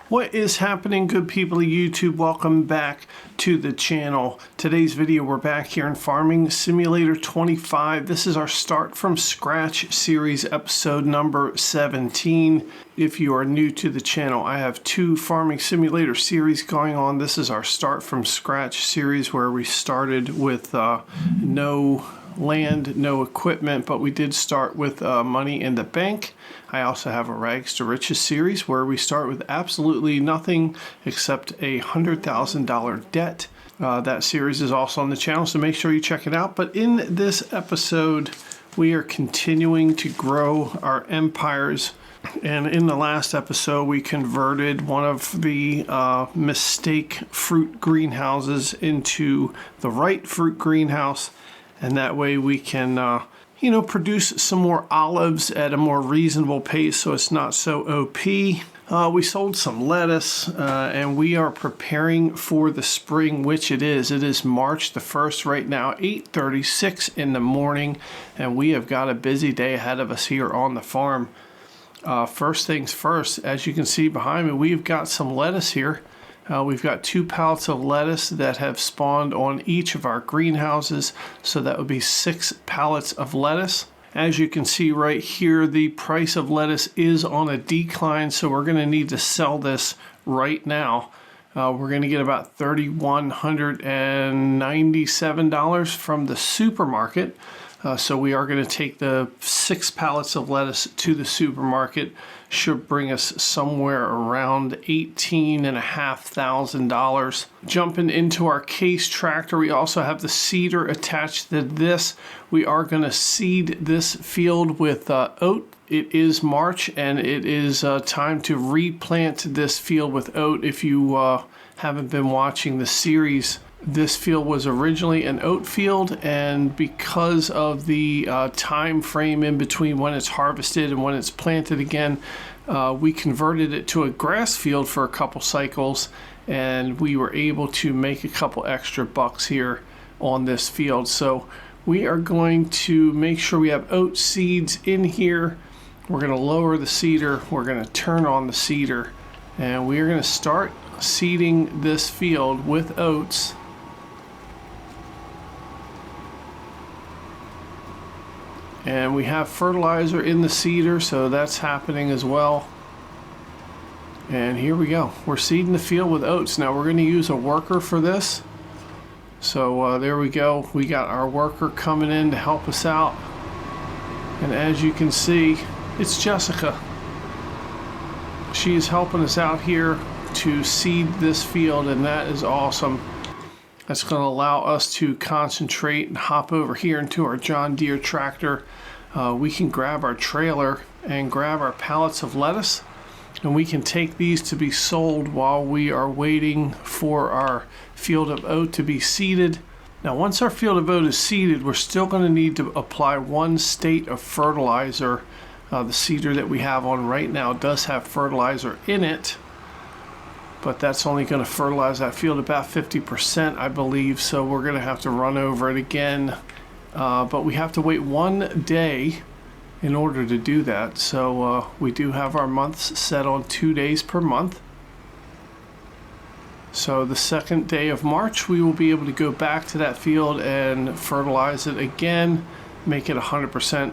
What is happening, good people of YouTube? Welcome back to the channel. Today's video, we're back here in Farming Simulator 25. This is our Start from Scratch series, episode number 17. If you are new to the channel, I have two Farming Simulator series going on. This is our Start from Scratch series where we started with no land, no equipment, but we did start with money in the bank. I also have a Rags to Riches series where we start with absolutely nothing except a $100,000 debt. That series is also on the channel, so make sure you check it out. But in this episode, we are continuing to grow our empires. And in the last episode, we converted one of the mistake fruit greenhouses into the right fruit greenhouse. And that way we can, produce some more olives at a more reasonable pace so it's not so OP. We sold some lettuce and we are preparing for the spring, which it is. It is March the 1st right now, 8:36 in the morning, and we have got a busy day ahead of us here on the farm. First things first, as you can see behind me, we've got some lettuce here. We've got 2 pallets of lettuce that have spawned on each of our greenhouses, so that would be 6 pallets of lettuce. As you can see right here, the price of lettuce is on a decline, so we're going to need to sell this right now. We're going to get about $3,197 from the supermarket. So we are going to take the 6 pallets of lettuce to the supermarket. Should bring us somewhere around $18,500. Jumping into our Case tractor, we also have the seeder attached to this. We are going to seed this field with oat. It is March and it is time to replant this field with oat. If you haven't been watching the series, this field was originally an oat field, and because of the time frame in between when it's harvested and when it's planted again, we converted it to a grass field for a couple cycles, and we were able to make a couple extra bucks here on this field. So we are going to make sure we have oat seeds in here. We're going to lower the seeder, we're going to turn on the seeder, and we are going to start seeding this field with oats. And we have fertilizer in the seeder, so that's happening as well. And here we go. We're seeding the field with oats. Now we're going to use a worker for this. So there we go. We got our worker coming in to help us out. And as you can see, it's Jessica. She is helping us out here to seed this field, and that is awesome. That's going to allow us to concentrate and hop over here into our John Deere tractor. We can grab our trailer and grab our pallets of lettuce, and we can take these to be sold while we are waiting for our field of oat to be seeded. Now, once our field of oat is seeded, we're still going to need to apply 1 state of fertilizer. The seeder that we have on right now does have fertilizer in it, but that's only going to fertilize that field about 50%, I believe, so we're going to have to run over it again. But we have to wait 1 day in order to do that. So we do have our months set on 2 days per month. So the 2nd day of March, we will be able to go back to that field and fertilize it again, make it 100%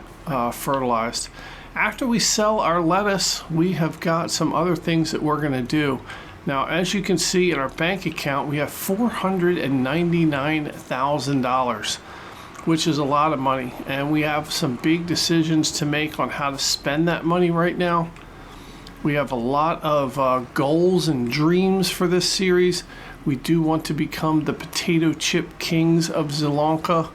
fertilized. After we sell our lettuce, we have got some other things that we're going to do. Now, as you can see in our bank account, we have $499,000, which is a lot of money. And we have some big decisions to make on how to spend that money right now. We have a lot of goals and dreams for this series. We do want to become the potato chip kings of Sri Lanka.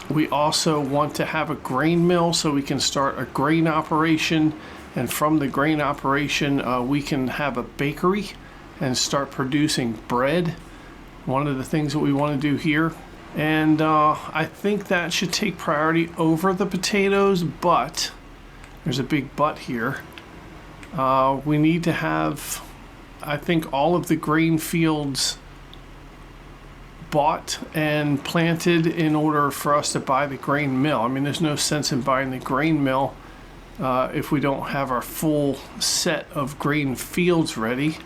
We also want to have a grain mill so we can start a grain operation. And from the grain operation, we can have a bakery and start producing bread. One of the things that we want to do here. And I think that should take priority over the potatoes, but there's a big but here. We need to have, I think, all of the grain fields bought and planted in order for us to buy the grain mill. I mean, there's no sense in buying the grain mill if we don't have our full set of grain fields ready.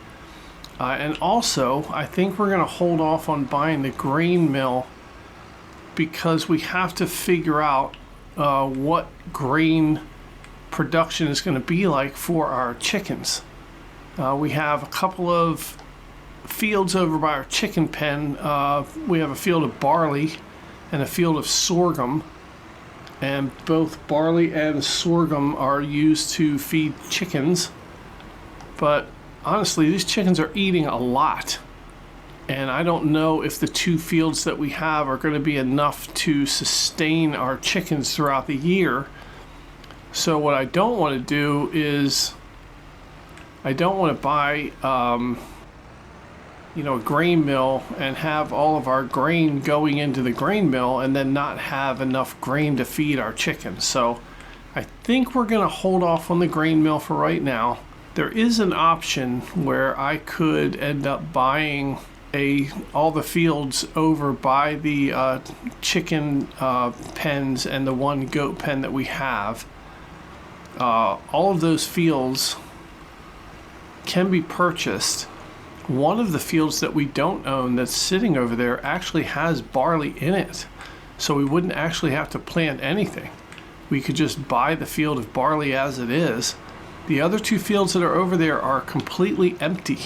And also, I think we're going to hold off on buying the grain mill because we have to figure out what grain production is going to be like for our chickens. We have a couple of fields over by our chicken pen. We have a field of barley and a field of sorghum, and both barley and sorghum are used to feed chickens. But honestly, these chickens are eating a lot, and I don't know if the two fields that we have are going to be enough to sustain our chickens throughout the year. So what I don't want to do is I don't want to buy a grain mill and have all of our grain going into the grain mill and then not have enough grain to feed our chickens. So I think we're going to hold off on the grain mill for right now. There is an option where I could end up buying all the fields over by the chicken pens and the one goat pen that we have. All of those fields can be purchased. One of the fields that we don't own that's sitting over there actually has barley in it, so we wouldn't actually have to plant anything. We could just buy the field of barley as it is. The other two fields that are over there are completely empty,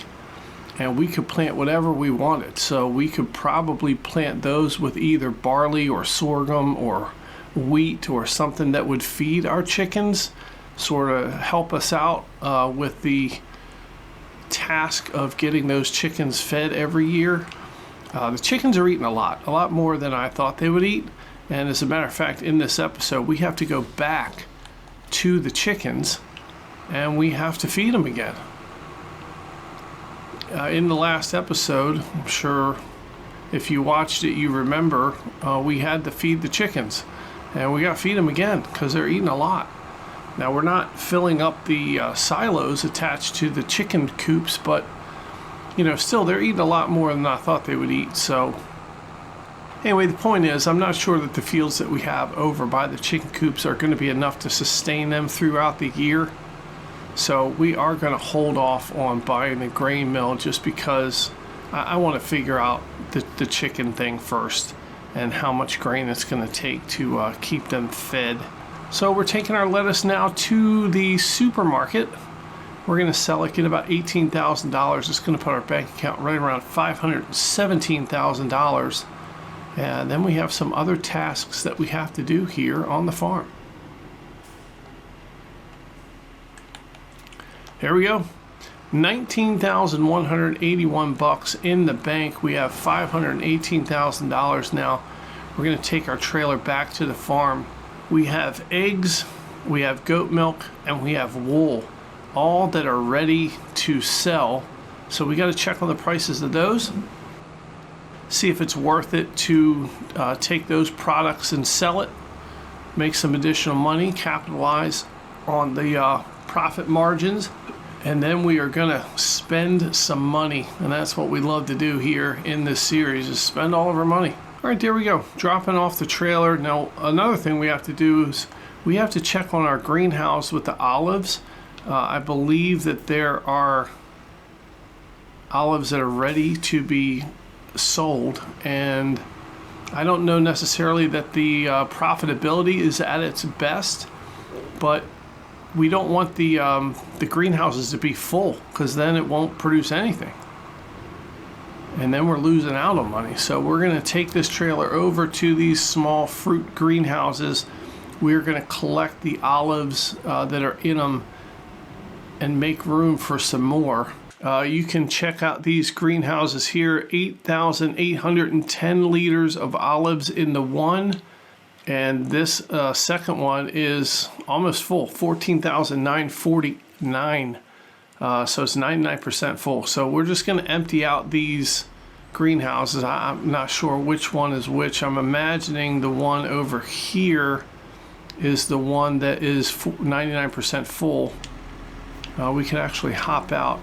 and we could plant whatever we wanted. So we could probably plant those with either barley or sorghum or wheat or something that would feed our chickens, sort of help us out with the task of getting those chickens fed every year. The chickens are eating a lot more than I thought they would eat. And as a matter of fact, in this episode, we have to go back to the chickens and we have to feed them again. In the last episode, I'm sure if you watched it, you remember we had to feed the chickens, and we got to feed them again because they're eating a lot. Now, we're not filling up the silos attached to the chicken coops, but still they're eating a lot more than I thought they would eat. So anyway, the point is, I'm not sure that the fields that we have over by the chicken coops are going to be enough to sustain them throughout the year. So we are going to hold off on buying the grain mill just because I want to figure out the chicken thing first and how much grain it's going to take to keep them fed. So we're taking our lettuce now to the supermarket. We're going to sell it, get about $18,000. It's going to put our bank account right around $517,000. And then we have some other tasks that we have to do here on the farm. There we go. $19,181 in the bank. We have $518,000 now. We're going to take our trailer back to the farm. We have eggs, we have goat milk, and we have wool, all that are ready to sell. So we got to check on the prices of those, see if it's worth it to take those products and sell it, make some additional money, capitalize on the profit margins, and then we are going to spend some money. And that's what we love to do here in this series, is spend all of our money. All right, there we go, dropping off the trailer. Now, another thing we have to do is we have to check on our greenhouse with the olives. I believe that there are olives that are ready to be sold, and I don't know necessarily that the profitability is at its best, but we don't want the greenhouses to be full, because then it won't produce anything. And then we're losing out on money. So we're going to take this trailer over to these small fruit greenhouses. We're going to collect the olives that are in them and make room for some more. You can check out these greenhouses here. 8,810 liters of olives in the one. And this second one is almost full, 14,949. So it's 99% full. So we're just going to empty out these greenhouses. I'm not sure which one is which. I'm imagining the one over here is the one that is 99% full. We could actually hop out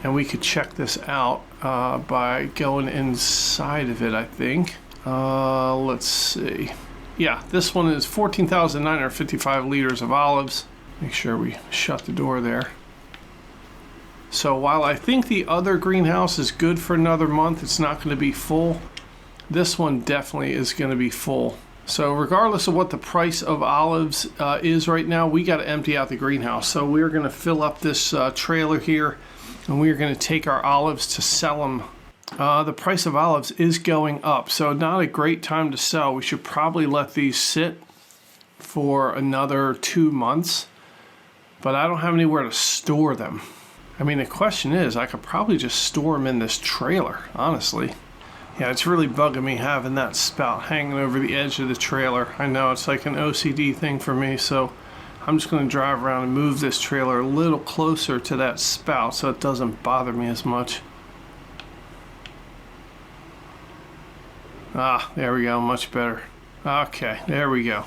and we could check this out by going inside of it, I think. Let's see. Yeah, this one is 14,955 liters of olives. Make sure we shut the door there. So while I think the other greenhouse is good for another month, it's not going to be full. This one definitely is going to be full. So regardless of what the price of olives is right now, we got to empty out the greenhouse. So we're going to fill up this trailer here, and we're going to take our olives to sell them. The price of olives is going up, so not a great time to sell. We should probably let these sit for another 2 months, but I don't have anywhere to store them. I mean, the question is, I could probably just store them in this trailer, honestly. Yeah, it's really bugging me having that spout hanging over the edge of the trailer. I know it's like an OCD thing for me, so I'm just going to drive around and move this trailer a little closer to that spout so it doesn't bother me as much. Ah, there we go, much better. Okay, there we go.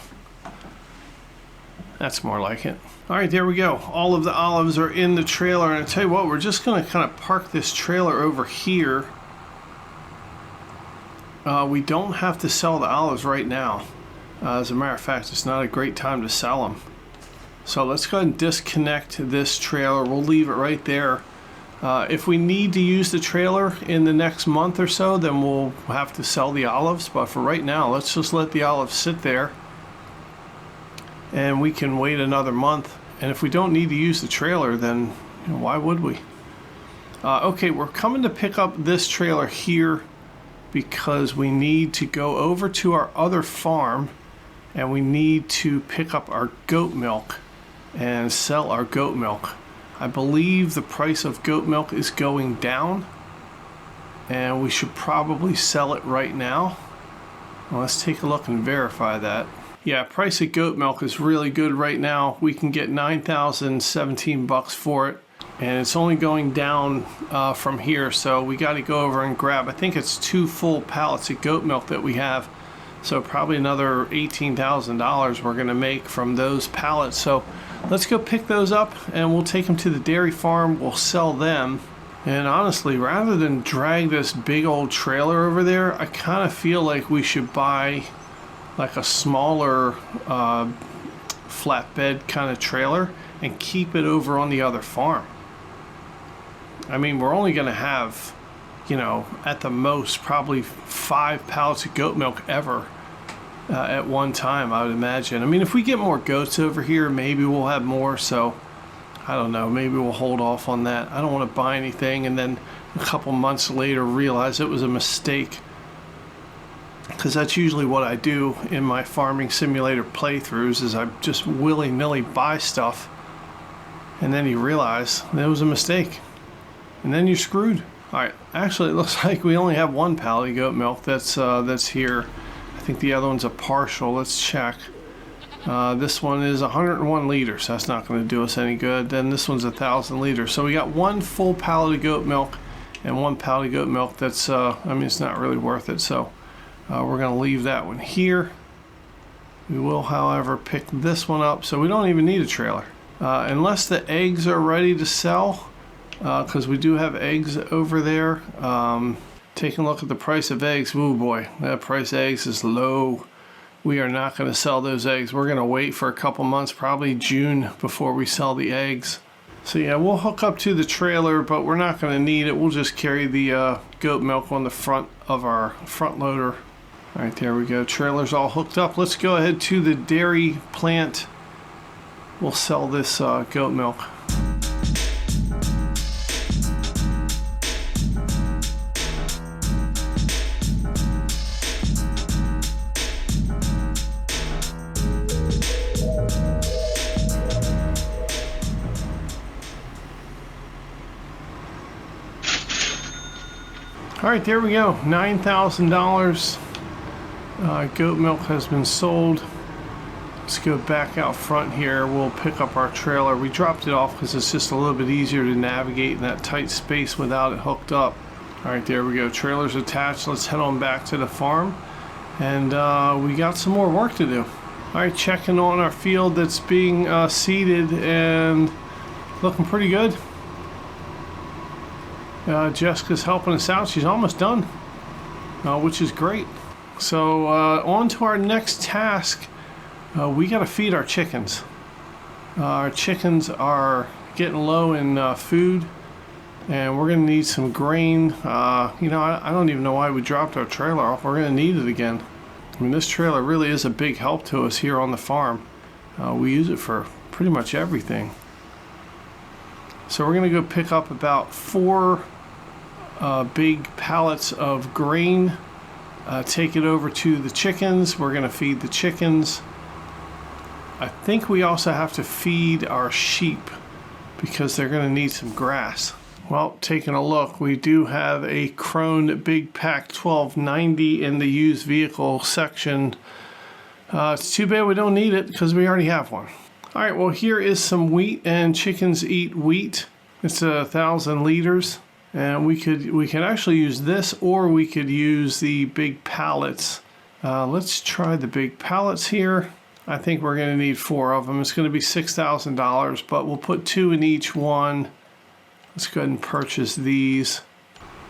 That's more like it. All right, there we go. All of the olives are in the trailer, and I tell you what, we're just going to kind of park this trailer over here. We don't have to sell the olives right now. As a matter of fact, it's not a great time to sell them. So let's go ahead and disconnect this trailer. We'll leave it right there. If we need to use the trailer in the next month or so, then we'll have to sell the olives. But for right now, let's just let the olives sit there, and we can wait another month. And if we don't need to use the trailer, then why would we? Okay, we're coming to pick up this trailer here because we need to go over to our other farm, and we need to pick up our goat milk and sell our goat milk. I believe the price of goat milk is going down, and we should probably sell it right now. Well, let's take a look and verify that. Yeah, price of goat milk is really good right now. We can get $9,017 for it, and it's only going down from here, so we got to go over and grab, I think it's 2 full pallets of goat milk that we have, so probably another $18,000 we're going to make from those pallets. So let's go pick those up, and we'll take them to the dairy farm. We'll sell them. And honestly, rather than drag this big old trailer over there, I kind of feel like we should buy like a smaller flatbed kind of trailer and keep it over on the other farm. I mean, we're only going to have, at the most, probably 5 pallets of goat milk ever at one time, I would imagine. I mean, if we get more goats over here, maybe we'll have more. So, I don't know, maybe we'll hold off on that. I don't want to buy anything and then a couple months later realize it was a mistake. Because that's usually what I do in my farming simulator playthroughs, is I just willy-nilly buy stuff, and then you realize that it was a mistake, and then you're screwed. All right, actually it looks like we only have 1 pallet of goat milk that's here. I think the other one's a partial. Let's check. This one is 101 liters. That's not going to do us any good. Then this one's 1,000 liters. So we got 1 full pallet of goat milk and 1 pallet of goat milk. That's I mean, it's not really worth it. So we're going to leave that one here. We will, however, pick this one up. So we don't even need a trailer. Unless the eggs are ready to sell, because we do have eggs over there. Taking a look at the price of eggs. Oh boy, that price of eggs is low. We are not going to sell those eggs. We're going to wait for a couple months, probably June, before we sell the eggs. So yeah, we'll hook up to the trailer, but we're not going to need it. We'll just carry the goat milk on the front of our front loader. All right, there we go. Trailer's all hooked up. Let's go ahead to the dairy plant. We'll sell this goat milk. All right, there we go. $9,000 goat milk has been sold. Let's go back out front here. We'll pick up our trailer. We dropped it off because it's just a little bit easier to navigate in that tight space without it hooked up. All right, there we go. Trailer's attached. Let's head on back to the farm. And we got some more work to do. All right, checking on our field that's being seeded and looking pretty good. Jessica's helping us out. She's almost done, which is great. So on to our next task. We got to feed our chickens. Our chickens are getting low in food, and we're going to need some grain. I don't even know why we dropped our trailer off. We're going to need it again. I mean, this trailer really is a big help to us here on the farm. We use it for pretty much everything. So we're going to go pick up about 4 big pallets of grain. Take it over to the chickens. We're going to feed the chickens. I think we also have to feed our sheep because they're going to need some grass. Well, taking a look, we do have a Krone Big Pack 1290 in the used vehicle section. It's too bad we don't need it because we already have one. All right, well, here is some wheat, and chickens eat wheat. It's 1,000 liters, and we can actually use this, or we could use the big pallets. Let's try the big pallets here. I think we're going to need 4 of them. It's going to be $6,000, but we'll put 2 in each one. Let's go ahead and purchase these.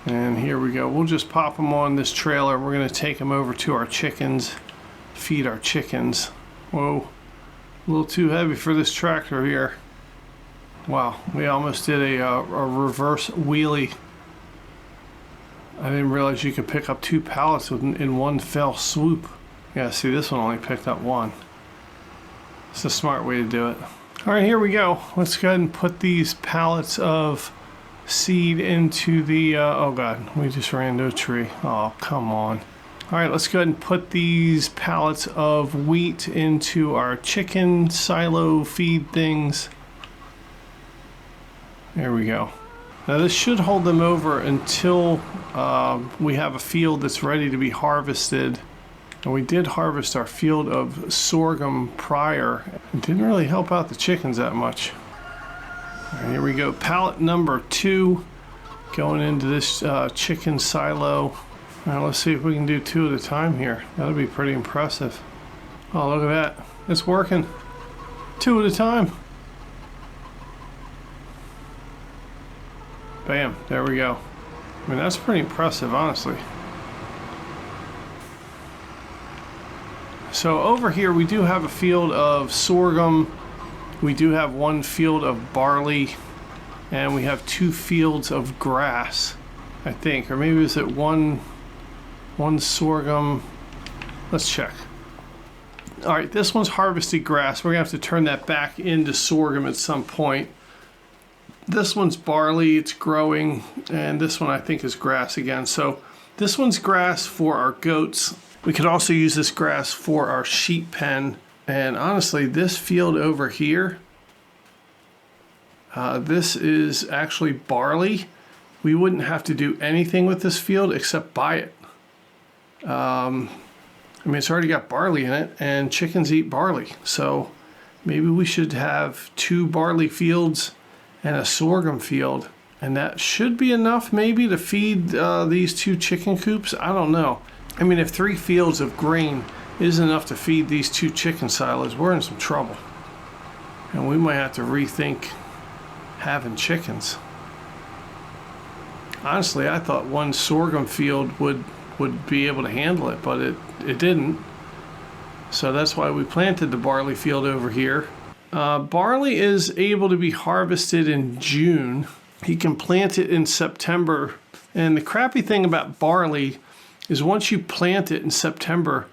And here we go. We'll just pop them on this trailer. We're going to take them over to our chickens, feed our chickens. Whoa, a little too heavy for this tractor here. Wow, we almost did a reverse wheelie. I didn't realize you could pick up 2 pallets in one fell swoop. Yeah, see, this one only picked up 1. It's a smart way to do it. All right, here we go. Let's go ahead and put these pallets of seed into the, oh God, we just ran into a tree. Oh, come on. All right, let's go ahead and put these pallets of wheat into our chicken silo feed things. There we go. Now this should hold them over until we have a field that's ready to be harvested. And we did harvest our field of sorghum prior. It didn't really help out the chickens that much. All right, here we go. Pallet number 2 going into this chicken silo. Now let's see if we can do 2 at a time here. That'll be pretty impressive. Oh, look at that. It's working. 2 at a time. Bam, there we go. I mean, that's pretty impressive, honestly. So over here we do have a field of sorghum, we do have 1 field of barley, and we have 2 fields of grass, I think. Or maybe is it one sorghum? Let's check. All right, this one's harvested grass. We're gonna have to turn that back into sorghum at some point. This one's barley, it's growing, and this one I think is grass again. So this one's grass for our goats. We could also use this grass for our sheep pen. And honestly, this field over here, this is actually barley. We wouldn't have to do anything with this field except buy it. I mean, it's already got barley in it, and chickens eat barley. So maybe we should have 2 barley fields and a sorghum field. And that should be enough maybe to feed these 2 chicken coops. I don't know. I mean, if 3 fields of grain isn't enough to feed these 2 chicken silos, we're in some trouble. And we might have to rethink having chickens. Honestly, I thought 1 sorghum field would be able to handle it, but it didn't. So that's why we planted the barley field over here. Barley is able to be harvested in June. You can plant it in September. And the crappy thing about barley is once you plant it in September,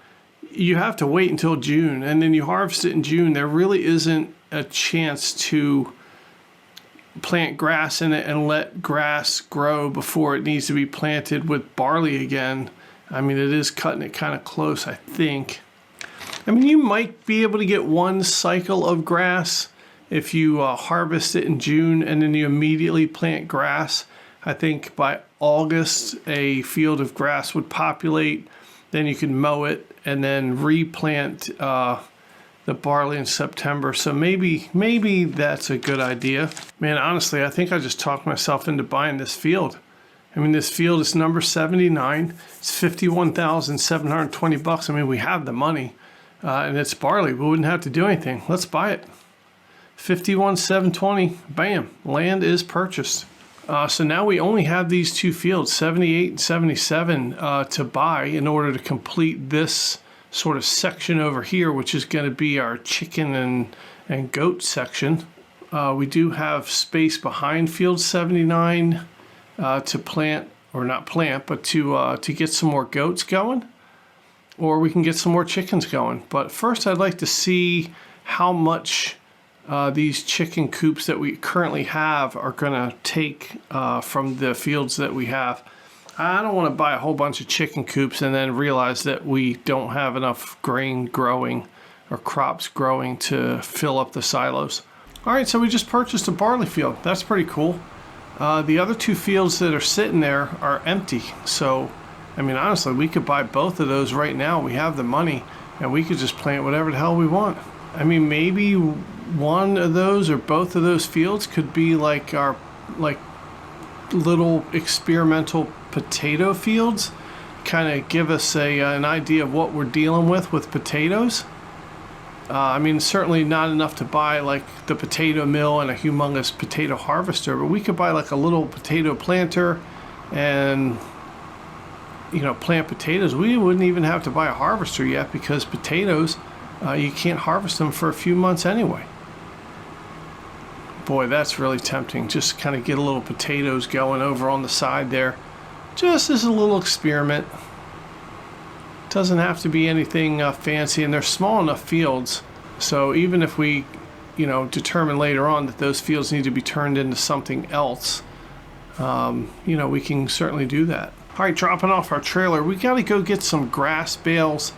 you have to wait until June, and then you harvest it in June. There really isn't a chance to plant grass in it and let grass grow before it needs to be planted with barley again. I mean, it is cutting it kind of close, I think. I mean, you might be able to get 1 cycle of grass if you harvest it in June and then you immediately plant grass. I think by August, a field of grass would populate. Then you can mow it and then replant the barley in September. So maybe that's a good idea. Man, honestly, I think I just talked myself into buying this field. I mean, this field is number 79. It's $51,720. I mean, we have the money, and it's barley. We wouldn't have to do anything. Let's buy it. $51,720. Bam, land is purchased. So now we only have these two fields, 78 and 77, to buy in order to complete this sort of section over here, which is going to be our chicken and goat section. We do have space behind field 79 to plant, or not plant, but to get some more goats going, or we can get some more chickens going. But first I'd like to see how much these chicken coops that we currently have are going to take from the fields that we have. I don't want to buy a whole bunch of chicken coops and then realize that we don't have enough grain growing or crops growing to fill up the silos. All right, so we just purchased a barley field. That's pretty cool. The other two fields that are sitting there are empty. So, I mean, honestly, we could buy both of those right now. We have the money, and we could just plant whatever the hell we want. I mean, maybe one of those or both of those fields could be like our little experimental potato fields, kind of give us an idea of what we're dealing with potatoes. I mean, certainly not enough to buy like the potato mill and a humongous potato harvester, but we could buy like a little potato planter and, you know, plant potatoes. We wouldn't even have to buy a harvester yet, because potatoes, you can't harvest them for a few months anyway. Boy, that's really tempting. Just kind of get a little potatoes going over on the side there, just as a little experiment. Doesn't have to be anything fancy, and they're small enough fields, so even if we, you know, determine later on that those fields need to be turned into something else, you know, we can certainly do that. All right, dropping off our trailer, we got to go get some grass bales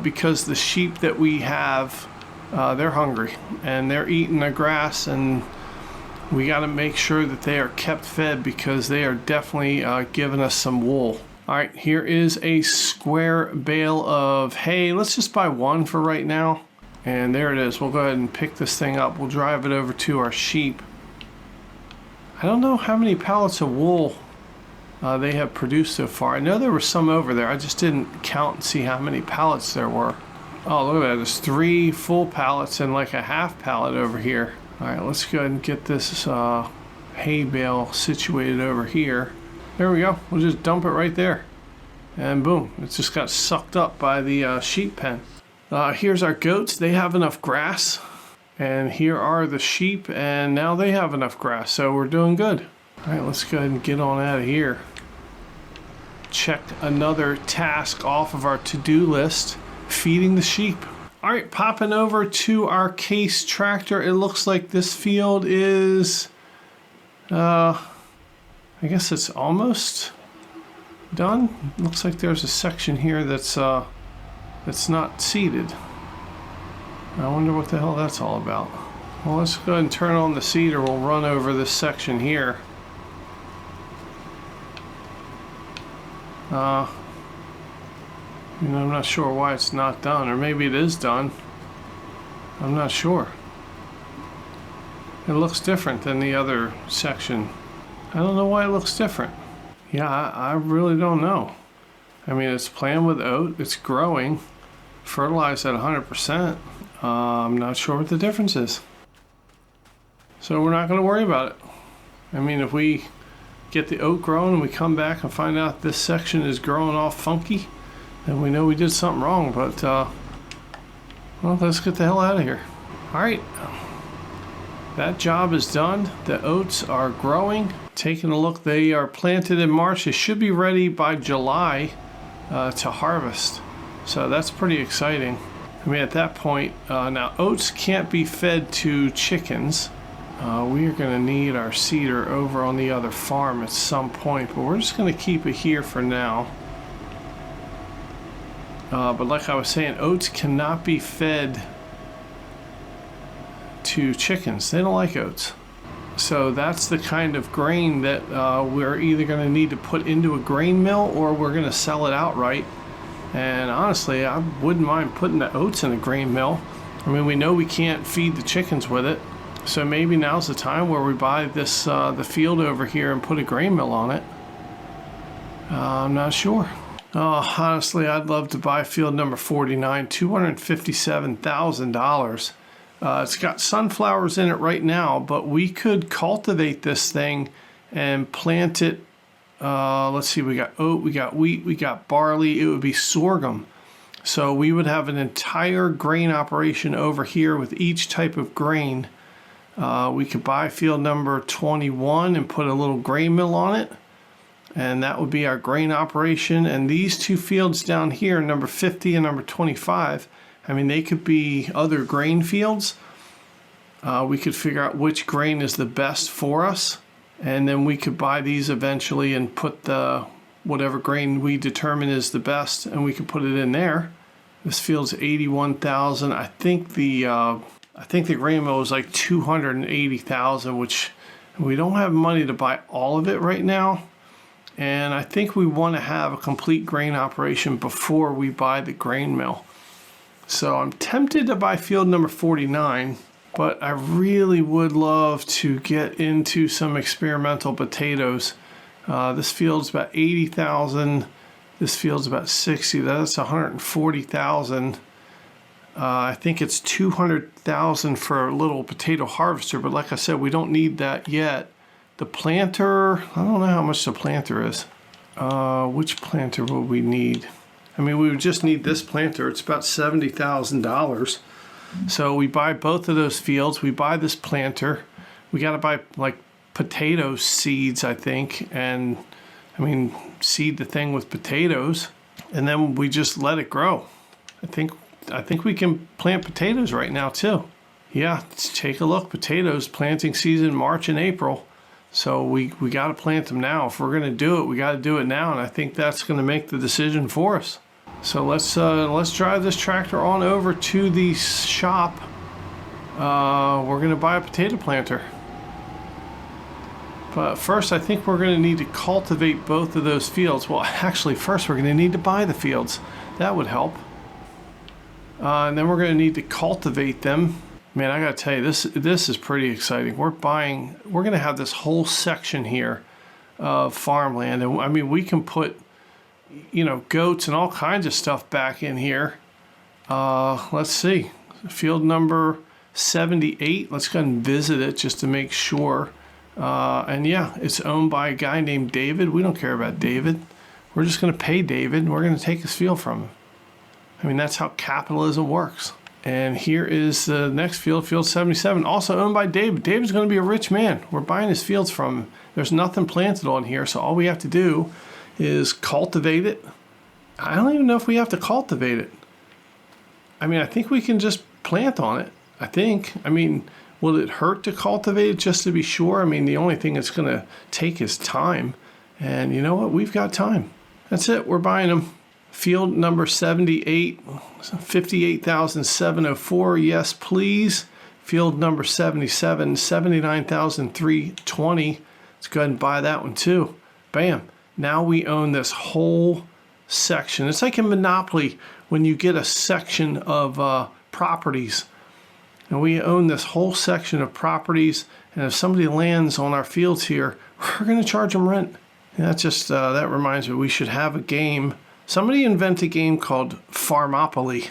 because the sheep that we have, they're hungry and they're eating the grass, and we got to make sure that they are kept fed, because they are definitely giving us some wool. All right, here is a square bale of hay. Let's just buy one for right now. And there it is. We'll go ahead and pick this thing up. We'll drive it over to our sheep. I don't know how many pallets of wool they have produced so far. I know there were some over there. I just didn't count and see how many pallets there were. Oh, look at that. There's 3 full pallets and like a half pallet over here. All right, let's go ahead and get this hay bale situated over here. There we go. We'll just dump it right there. And boom, it just got sucked up by the sheep pen. Here's our goats. They have enough grass. And here are the sheep, and now they have enough grass, so we're doing good. All right, let's go ahead and get on out of here. Check another task off of our to-do list, feeding the sheep. All right, popping over to our Case tractor. It looks like this field is, I guess it's almost done. Looks like there's a section here that's not seeded. I wonder what the hell that's all about. Well, let's go ahead and turn on the seeder. We'll run over this section here. You know, I'm not sure why it's not done, or maybe it is done. I'm not sure. It looks different than the other section. I don't know why it looks different. Yeah, I really don't know. I mean, it's planted with oat, it's growing, fertilized at 100%. I'm not sure what the difference is. So we're not going to worry about it. I mean, if we get the oat grown and we come back and find out this section is growing all funky, then we know we did something wrong. But, well, let's get the hell out of here. All right. That job is done. The oats are growing. Taking a look, they are planted in March. They should be ready by July to harvest. So that's pretty exciting. I mean, at that point, now oats can't be fed to chickens. We are going to need our seeder over on the other farm at some point, but we're just going to keep it here for now. But like I was saying, oats cannot be fed to chickens. They don't like oats. So that's the kind of grain that we're either going to need to put into a grain mill, or we're going to sell it outright. And honestly, I wouldn't mind putting the oats in a grain mill. I mean, we know we can't feed the chickens with it. So maybe now's the time where we buy this the field over here and put a grain mill on it. I'm not sure. Oh, honestly, I'd love to buy field number 49, $257,000. It's got sunflowers in it right now, but we could cultivate this thing and plant it. Let's see, we got oat, we got wheat, we got barley. It would be sorghum. So we would have an entire grain operation over here with each type of grain. We could buy field number 21 and put a little grain mill on it, and that would be our grain operation. And these two fields down here, number 50 and number 25, I mean, they could be other grain fields. We could figure out which grain is the best for us, and then we could buy these eventually and put the whatever grain we determine is the best, and we could put it in there. This field's 81,000. I think the grain mill is like 280,000, which we don't have money to buy all of it right now. And I think we want to have a complete grain operation before we buy the grain mill. So I'm tempted to buy field number 49, but I really would love to get into some experimental potatoes. This field's about 80,000. This field's about 60. That's 140,000. I think it's 200,000 for a little potato harvester, but like I said, we don't need that yet. The planter, I don't know how much the planter is. Which planter would we need? I mean, we would just need this planter. It's about $70,000. So we buy both of those fields. We buy this planter. We got to buy like potato seeds, I think, and I mean, seed the thing with potatoes, and then we just let it grow. I think we can plant potatoes right now too. Yeah, let's take a look. Potatoes, planting season March and April. So we got to plant them now. If we're going to do it, we got to do it now, and I think that's going to make the decision for us. So let's drive this tractor on over to the shop. We're going to buy a potato planter. But first, I think we're going to need to cultivate both of those fields. Well, actually, first we're going to need to buy the fields. That would help. And then we're going to need to cultivate them. Man, I got to tell you, this is pretty exciting. We're going to have this whole section here of farmland. And I mean, we can put, you know, goats and all kinds of stuff back in here. Let's see. Field number 78. Let's go ahead and visit it just to make sure. And yeah, it's owned by a guy named David. We don't care about David. We're just going to pay David, and we're going to take his field from him. I mean, that's how capitalism works. And here is the next field, field 77, also owned by David. David's going to be a rich man. We're buying his fields from him. There's nothing planted on here, so all we have to do is cultivate it. I don't even know if we have to cultivate it. I mean, I think we can just plant on it. I think. I mean, will it hurt to cultivate it just to be sure? I mean, the only thing it's going to take is time. And you know what? We've got time. That's it. We're buying them. Field number 78, 58,704. Yes, please. Field number 77, 79,320. Let's go ahead and buy that one too. Bam. Now we own this whole section. It's like a monopoly when you get a section of properties. And we own this whole section of properties, and if somebody lands on our fields here, we're going to charge them rent. And that reminds me, we should have a game. Somebody invent a game called Farmopoly.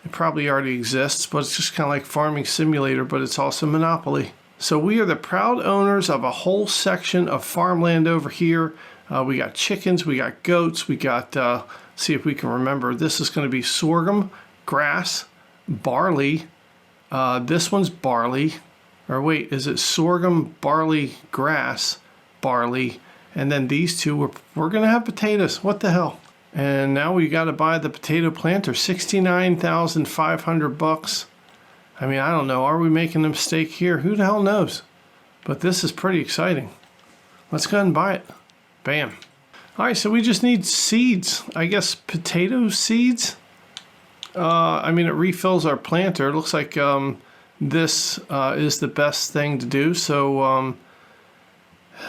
It probably already exists, but it's just kind of like Farming Simulator, but it's also Monopoly. So we are the proud owners of a whole section of farmland over here. We got chickens, we got goats, we got, see if we can remember, this is going to be sorghum, grass, barley. This one's barley, or wait, is it sorghum, barley, grass, barley, and then these two, we're going to have potatoes. What the hell? And now we got to buy the potato planter, $69,500. I mean, I don't know. Are we making a mistake here? Who the hell knows? But this is pretty exciting. Let's go ahead and buy it. Bam. All right, so we just need seeds. I guess potato seeds. I mean, it refills our planter. It looks like this is the best thing to do. So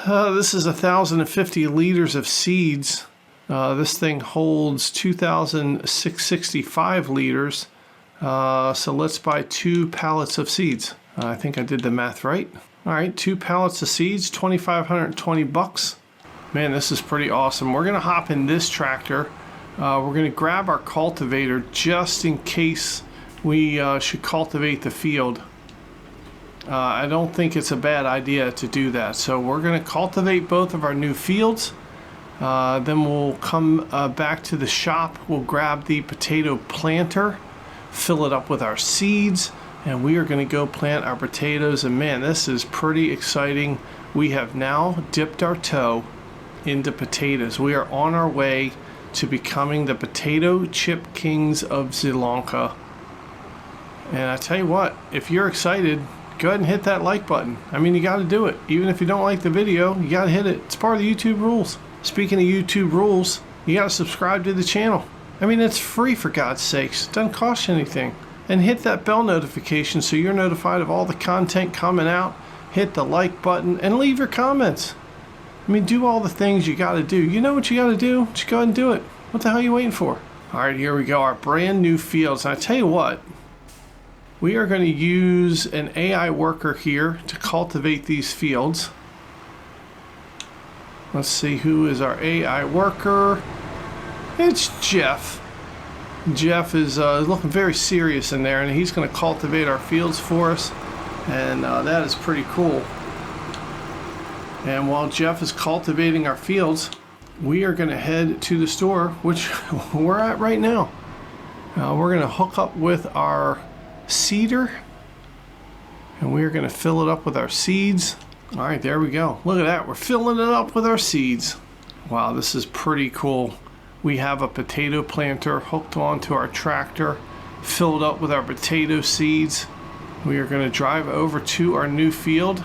this is 1,050 liters of seeds. This thing holds 2,665 liters. So let's buy 2 pallets of seeds. I think I did the math right. All right, 2 pallets of seeds, $2,520. Man, this is pretty awesome. We're going to hop in this tractor. We're going to grab our cultivator just in case we should cultivate the field. I don't think it's a bad idea to do that. So we're going to cultivate both of our new fields. Then we'll come back to the shop. We'll grab the potato planter, fill it up with our seeds, and we are going to go plant our potatoes. And man, this is pretty exciting. We have now dipped our toe into potatoes. We are on our way to becoming the potato chip kings of Sri Lanka. And I tell you what, if you're excited, go ahead and hit that like button. I mean, you got to do it. Even if you don't like the video, you got to hit it. It's part of the YouTube rules. Speaking of YouTube rules, you got to subscribe to the channel. I mean, it's free, for God's sakes. It doesn't cost you anything. And hit that bell notification so you're notified of all the content coming out. Hit the like button and leave your comments. I mean, do all the things you got to do. You know what you got to do? Just go ahead and do it. What the hell are you waiting for? All right, here we go. Our brand new fields. And I tell you what, we are going to use an AI worker here to cultivate these fields. Let's see, who is our AI worker? It's Jeff. Jeff is looking very serious in there, and he's going to cultivate our fields for us. And that is pretty cool. And while Jeff is cultivating our fields, we are going to head to the store, which we're at right now. We're going to hook up with our seeder, and we are going to fill it up with our seeds. All right, there we go. Look at that. We're filling it up with our seeds. Wow, this is pretty cool. We have a potato planter hooked onto our tractor, filled up with our potato seeds. We are going to drive over to our new field,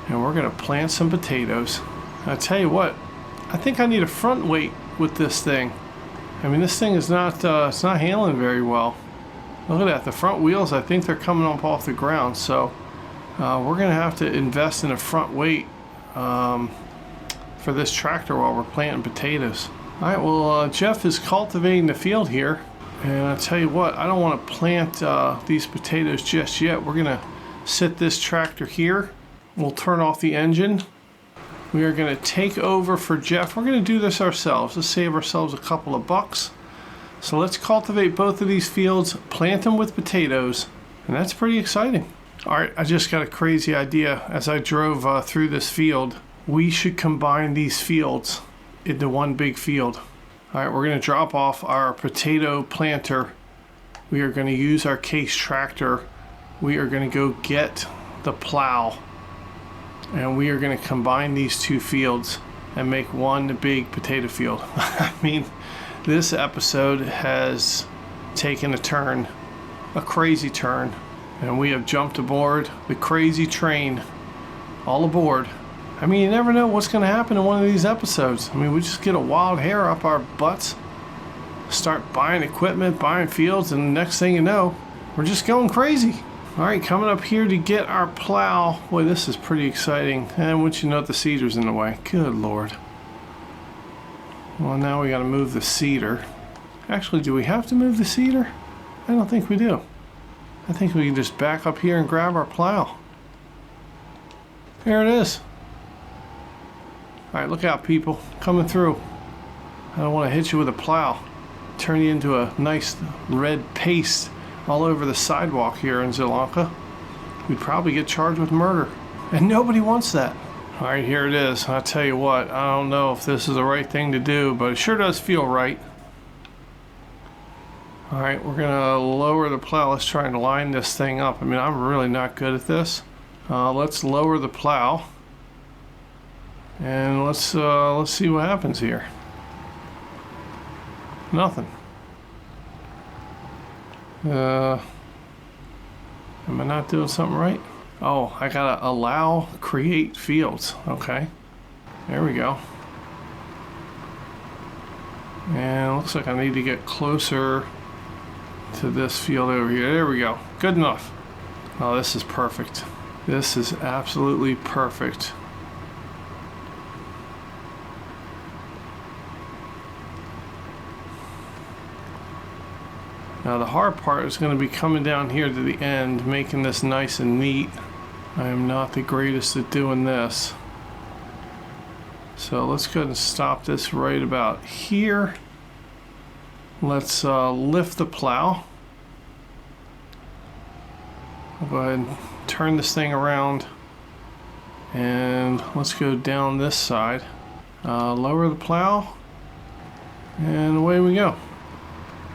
and we're going to plant some potatoes. I tell you what, I think I need a front weight with this thing. I mean, this thing is not it's not handling very well. Look at that. The front wheels, I think they're coming up off the ground. So we're going to have to invest in a front weight for this tractor while we're planting potatoes. All right, well, Jeff is cultivating the field here. And I tell you what, I don't want to plant these potatoes just yet. We're going to sit this tractor here. We'll turn off the engine. We are going to take over for Jeff. We're going to do this ourselves. Let's save ourselves a couple of bucks. So let's cultivate both of these fields, plant them with potatoes, and that's pretty exciting. All right, I just got a crazy idea as I drove through this field. We should combine these fields into one big field. All right, we're going to drop off our potato planter. We are going to use our Case tractor. We are going to go get the plow, and we are going to combine these two fields and make one big potato field. I mean, this episode has taken a turn, a crazy turn, and we have jumped aboard the crazy train. All aboard. I mean, you never know what's going to happen in one of these episodes. I mean, we just get a wild hair up our butts, start buying equipment, buying fields, and the next thing you know, we're just going crazy. All right, coming up here to get our plow. Boy, this is pretty exciting. And once you know, the seeder's in the way. Good Lord. Well, now we got to move the seeder. Actually, do we have to move the seeder? I don't think we do. I think we can just back up here and grab our plow. There it is. All right, look out, people. Coming through. I don't want to hit you with a plow. Turn you into a nice red paste all over the sidewalk here in Sri Lanka. We'd probably get charged with murder. And nobody wants that. All right, here it is. I'll tell you what, I don't know if this is the right thing to do, but it sure does feel right. All right, we're gonna lower the plow. Let's try and line this thing up. I mean, I'm really not good at this. Let's lower the plow. And let's see what happens here. Nothing. Am I not doing something right? Oh, I gotta allow create fields. Okay. There we go. And it looks like I need to get closer to this field over here. There we go. Good enough. Oh, this is perfect. This is absolutely perfect. Now the hard part is going to be coming down here to the end, making this nice and neat. I am not the greatest at doing this. So let's go ahead and stop this right about here. Let's lift the plow. I'll go ahead and turn this thing around and let's go down this side. Lower the plow and away we go.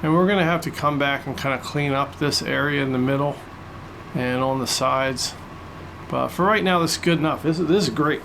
And we're gonna have to come back and kind of clean up this area in the middle and on the sides. But for right now, this is good enough. This is great.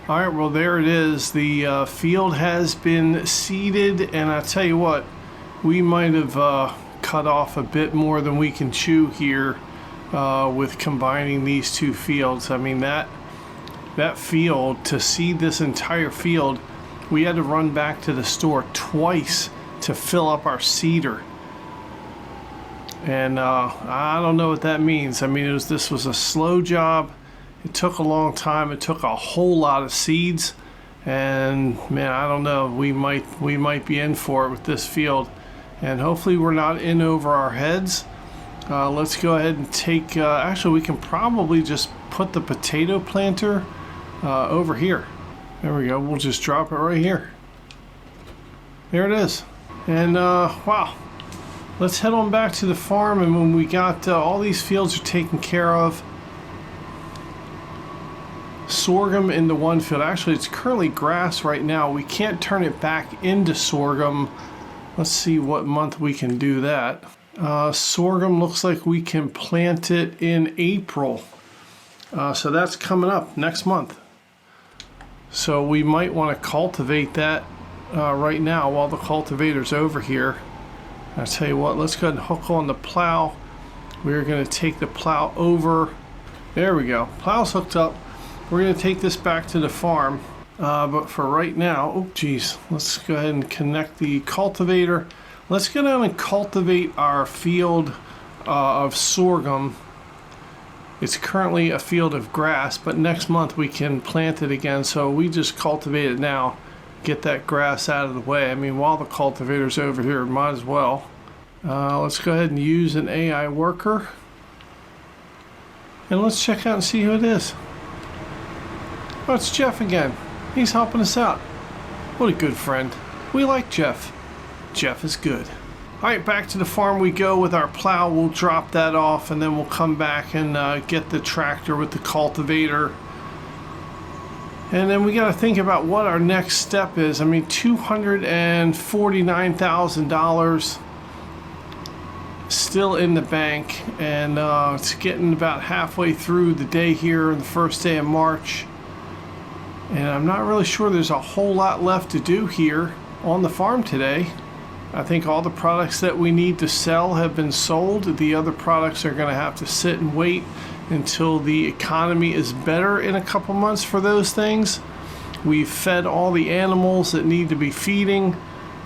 All right, well, there it is. The field has been seeded, and I tell you what, we might have cut off a bit more than we can chew here with combining these two fields. I mean, that field, to seed this entire field, we had to run back to the store twice to fill up our seeder. And I don't know what that means. I mean, this was a slow job. It took a long time. It took a whole lot of seeds, and man, I don't know. We might be in for it with this field, and hopefully we're not in over our heads. Let's go ahead and take. Actually, we can probably just put the potato planter over here. There we go. We'll just drop it right here. There it is. And wow. Let's head on back to the farm, and when we got all these fields are taken care of. Sorghum in the one field. Actually, it's currently grass right now. We can't turn it back into sorghum. Let's see what month we can do that. Sorghum looks like we can plant it in April. So that's coming up next month. So we might want to cultivate that right now while the cultivator's over here. I tell you what, let's go ahead and hook on the plow. We're going to take the plow over. There we go. Plow's hooked up. We're going to take this back to the farm, but for right now, oh geez, let's go ahead and connect the cultivator. Let's go down and cultivate our field of sorghum. It's currently a field of grass, but next month we can plant it again, so we just cultivate it now, get that grass out of the way. I mean, while the cultivator's over here, might as well. Let's go ahead and use an AI worker, and let's check out and see who it is. Oh, it's Jeff again. He's helping us out. What a good friend. We like Jeff. Jeff is good. All right, back to the farm we go with our plow. We'll drop that off and then we'll come back and get the tractor with the cultivator. And then we got to think about what our next step is. I mean, $249,000 still in the bank, and it's getting about halfway through the day here, the first day of March. And I'm not really sure there's a whole lot left to do here on the farm today. I think all the products that we need to sell have been sold. The other products are going to have to sit and wait until the economy is better in a couple months for those things. We've fed all the animals that need to be feeding.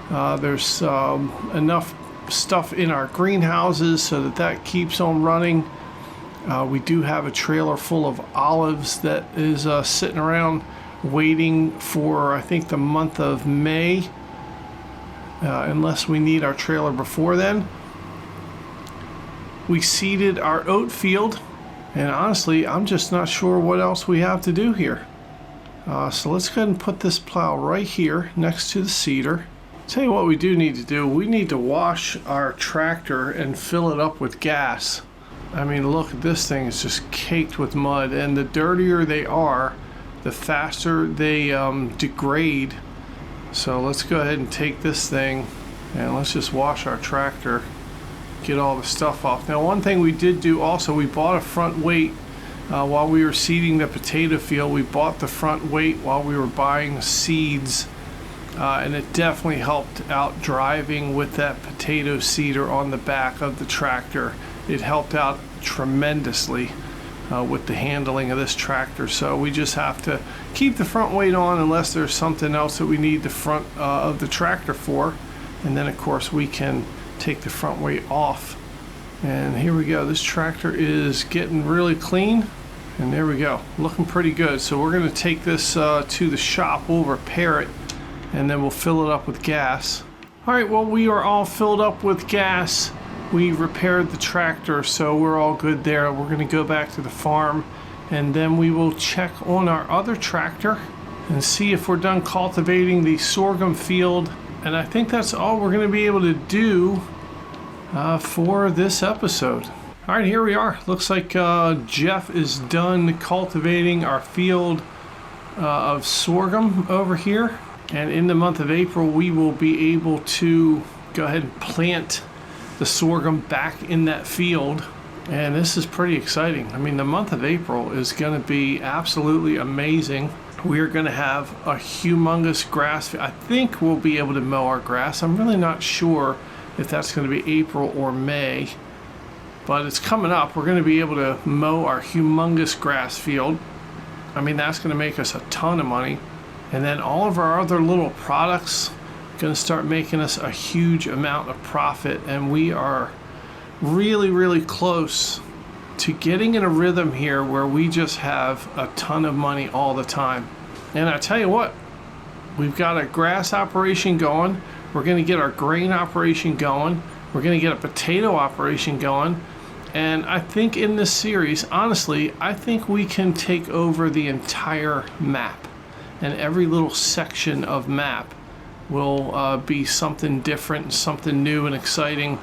There's enough stuff in our greenhouses so that keeps on running. We do have a trailer full of olives that is sitting around waiting for, I think, the month of May, unless we need our trailer before then. We seeded our oat field, and honestly, I'm just not sure what else we have to do here. So let's go ahead and put this plow right here next to the seeder. Tell you what we do need to do. We need to wash our tractor and fill it up with gas. I mean, look, this thing is just caked with mud, and the dirtier they are, the faster they degrade. So let's go ahead and take this thing and let's just wash our tractor, get all the stuff off. Now, one thing we did do also, we bought a front weight while we were seeding the potato field. We bought the front weight while we were buying seeds, and it definitely helped out driving with that potato seeder on the back of the tractor. It helped out tremendously with the handling of this tractor. So we just have to keep the front weight on unless there's something else that we need the front of the tractor for, and then of course we can take the front weight off. And here we go. This tractor is getting really clean, and there we go, looking pretty good. So we're going to take this to the shop. We'll repair it and then we'll fill it up with gas. All right, well, we are all filled up with gas. We repaired the tractor, so we're all good there. We're going to go back to the farm, and then we will check on our other tractor and see if we're done cultivating the sorghum field. And I think that's all we're going to be able to do for this episode. All right, here we are. Looks like Jeff is done cultivating our field of sorghum over here. And in the month of April, we will be able to go ahead and plant the sorghum back in that field. And this is pretty exciting. I mean, the month of April is going to be absolutely amazing. We are going to have a humongous grass. I think we'll be able to mow our grass. I'm really not sure if that's going to be April or May, but it's coming up. We're going to be able to mow our humongous grass field. I mean, that's going to make us a ton of money. And then all of our other little products going to start making us a huge amount of profit, and we are really, really close to getting in a rhythm here where we just have a ton of money all the time. And I tell you what, we've got a grass operation going. We're going to get our grain operation going. We're going to get a potato operation going. And I think in this series, honestly, I think we can take over the entire map, and every little section of map will be something different, something new and exciting,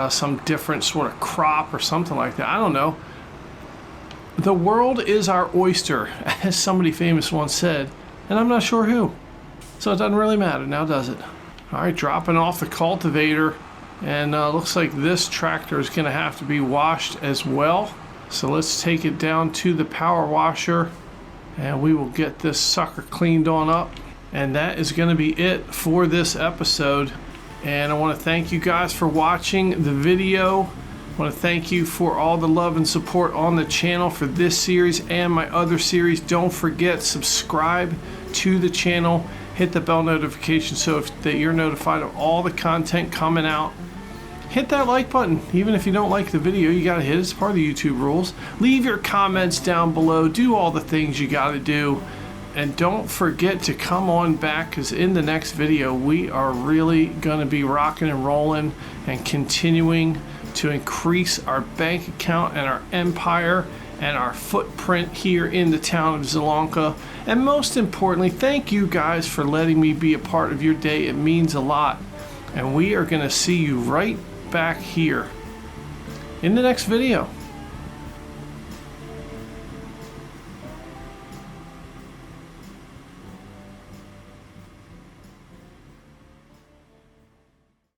some different sort of crop or something like that. I don't know. The world is our oyster, as somebody famous once said, and I'm not sure who. So it doesn't really matter now, does it? All right, dropping off the cultivator, and looks like this tractor is going to have to be washed as well. So let's take it down to the power washer, and we will get this sucker cleaned on up. And that is going to be it for this episode. And I want to thank you guys for watching the video. I want to thank you for all the love and support on the channel for this series and my other series. Don't forget, subscribe to the channel. Hit the bell notification so that you're notified of all the content coming out. Hit that like button. Even if you don't like the video, you got to hit it. It's part of the YouTube rules. Leave your comments down below. Do all the things you got to do. And don't forget to come on back, because in the next video we are really going to be rocking and rolling and continuing to increase our bank account and our empire and our footprint here in the town of Zelonka. And most importantly, thank you guys for letting me be a part of your day. It means a lot. And we are going to see you right back here in the next video.